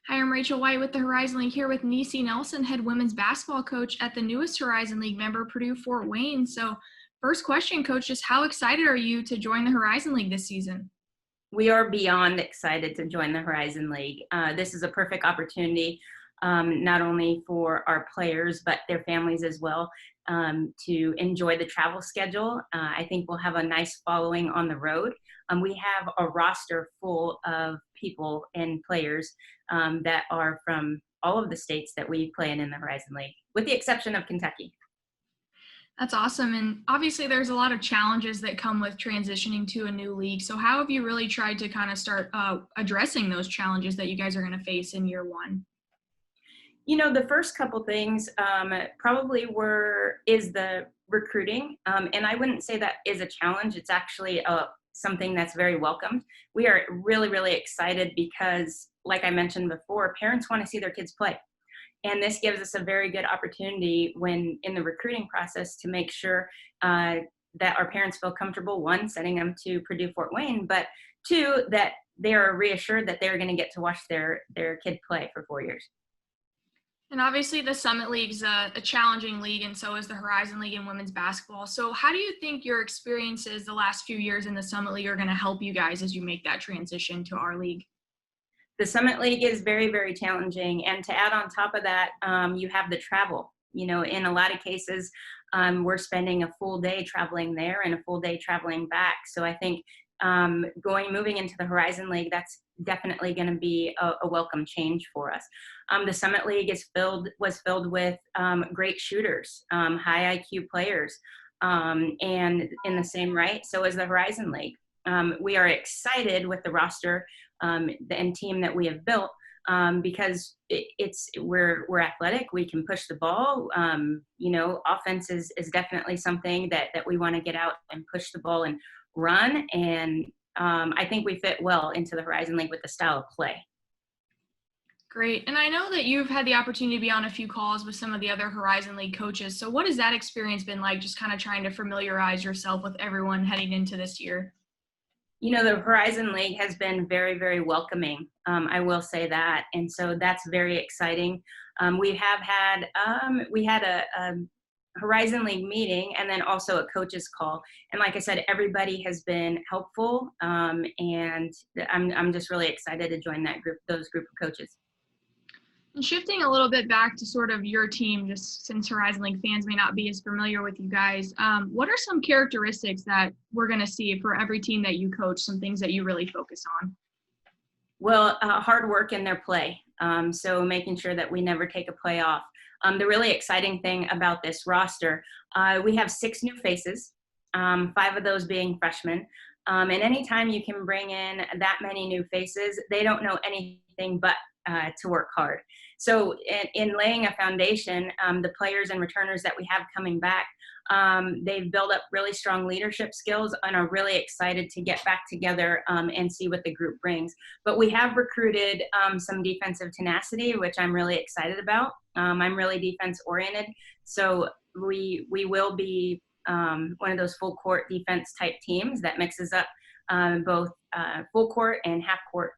Hi, I'm Rachel White with the Horizon League here with Niecee Nelson, head women's basketball coach at the newest Horizon League member, Purdue Fort Wayne. So, first question, coach, just how excited are you to join the Horizon League this season? We are beyond excited to join the Horizon League. This is a perfect opportunity, not only for our players, but their families as well, to enjoy the travel schedule. I think we'll have a nice following on the road. We have a roster full of people and players that are from all of the states that we play in the Horizon League, with the exception of Kentucky. That's awesome. And obviously, there's a lot of challenges that come with transitioning to a new league. So, how have you really tried to kind of start addressing those challenges that you guys are going to face in year one? You know, the first couple things probably is the recruiting, and I wouldn't say that is a challenge. It's actually something that's very welcomed. We are really, really excited because, like I mentioned before, parents want to see their kids play. And this gives us a very good opportunity when in the recruiting process to make sure that our parents feel comfortable, one, sending them to Purdue Fort Wayne, but two, that they are reassured that they're going to get to watch their kid play for 4 years. And obviously, the Summit League's a challenging league, and so is the Horizon League in women's basketball. So, how do you think your experiences the last few years in the Summit League are going to help you guys as you make that transition to our league? The Summit League is very, very challenging. And to add on top of that, you have the travel. You know, in a lot of cases, we're spending a full day traveling there and a full day traveling back. So I think moving into the Horizon League, that's definitely going to be a welcome change for us. The Summit League was filled with great shooters, high IQ players, and in the same right, so is the Horizon League. We are excited with the roster and team that we have built because we're athletic. We can push the ball. You know, offense is definitely something that we want to get out and push the ball and run. And I think we fit well into the Horizon League with the style of play. Great. And I know that you've had the opportunity to be on a few calls with some of the other Horizon League coaches. So what has that experience been like, just kind of trying to familiarize yourself with everyone heading into this year? You know, the Horizon League has been very, very welcoming. I will say that. And so that's very exciting. We had a Horizon League meeting and then also a coaches call. And like I said, everybody has been helpful. And I'm just really excited to join those group of coaches. And shifting a little bit back to sort of your team, just since Horizon League fans may not be as familiar with you guys, what are some characteristics that we're going to see for every team that you coach, some things that you really focus on? Well, hard work in their play. So making sure that we never take a play off. The really exciting thing about this roster, we have 6 new faces, 5 of those being freshmen. And anytime you can bring in that many new faces, they don't know anything but to work hard. So in laying a foundation, the players and returners that we have coming back, they've built up really strong leadership skills and are really excited to get back together and see what the group brings. But we have recruited some defensive tenacity, which I'm really excited about. I'm really defense oriented. So we will be one of those full court defense type teams that mixes up both full court and half court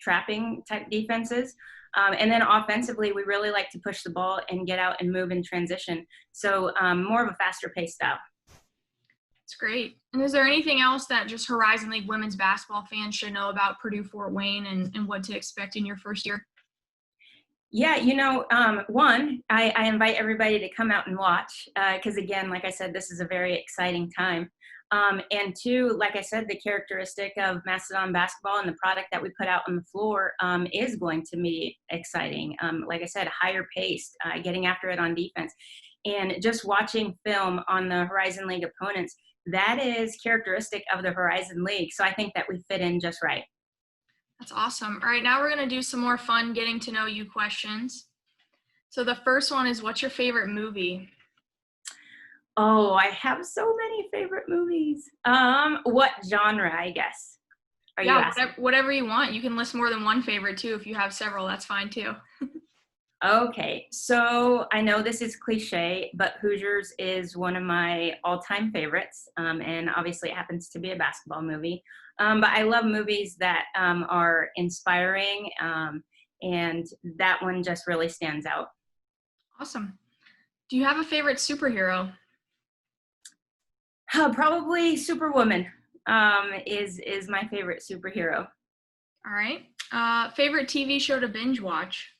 trapping type defenses. And then offensively, we really like to push the ball and get out and move in transition. So more of a faster paced style. That's great. And is there anything else that just Horizon League women's basketball fans should know about Purdue Fort Wayne and what to expect in your first year? Yeah, you know, one, I invite everybody to come out and watch because, again, like I said, this is a very exciting time. And two, like I said, the characteristic of Mastodon basketball and the product that we put out on the floor is going to be exciting. Like I said, higher paced, getting after it on defense. And just watching film on the Horizon League opponents, that is characteristic of the Horizon League. So I think that we fit in just right. That's awesome. All right, now we're going to do some more fun getting to know you questions. So the first one is, what's your favorite movie? Oh, I have so many favorite movies. What genre, I guess, are you asking? Whatever you want. You can list more than one favorite too. If you have several, that's fine too. Okay, so I know this is cliche, but Hoosiers is one of my all-time favorites, and obviously it happens to be a basketball movie. But I love movies that are inspiring And that one just really stands out. Awesome. Do you have a favorite superhero? Probably Superwoman is my favorite superhero. All right. Favorite TV show to binge watch?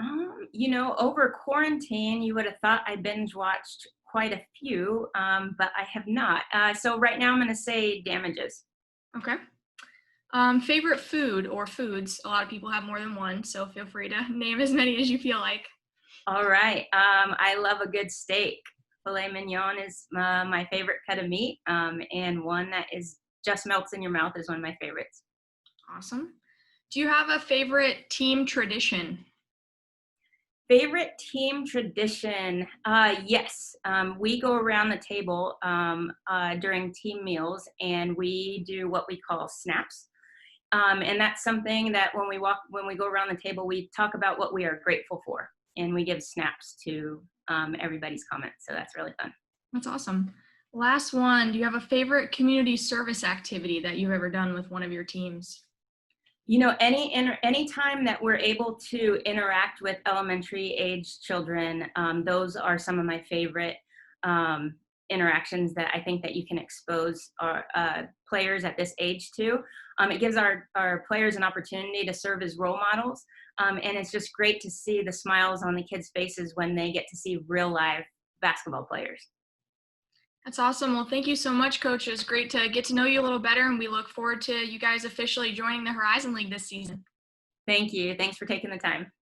Over quarantine, you would have thought I binge watched quite a few, but I have not. So right now I'm going to say Damages. Okay. Favorite food or foods? A lot of people have more than one, so feel free to name as many as you feel like. All right. I love a good steak. Filet mignon is my favorite cut of meat, and one that just melts in your mouth is one of my favorites. Awesome. Do you have a favorite team tradition? Favorite team tradition? Yes. We go around the table during team meals, and we do what we call snaps. And that's something that when we go around the table, we talk about what we are grateful for, and we give snaps to everybody's comments. So that's really fun. That's awesome. Last one, do you have a favorite community service activity that you've ever done with one of your teams? Any time that we're able to interact with elementary age children, those are some of my favorite interactions that I think that you can expose our players at this age to. It gives our players an opportunity to serve as role models, and it's just great to see the smiles on the kids' faces when they get to see real live basketball players. That's awesome. Well, thank you so much, Coach. It was great to get to know you a little better, and we look forward to you guys officially joining the Horizon League this season. Thank you. Thanks for taking the time.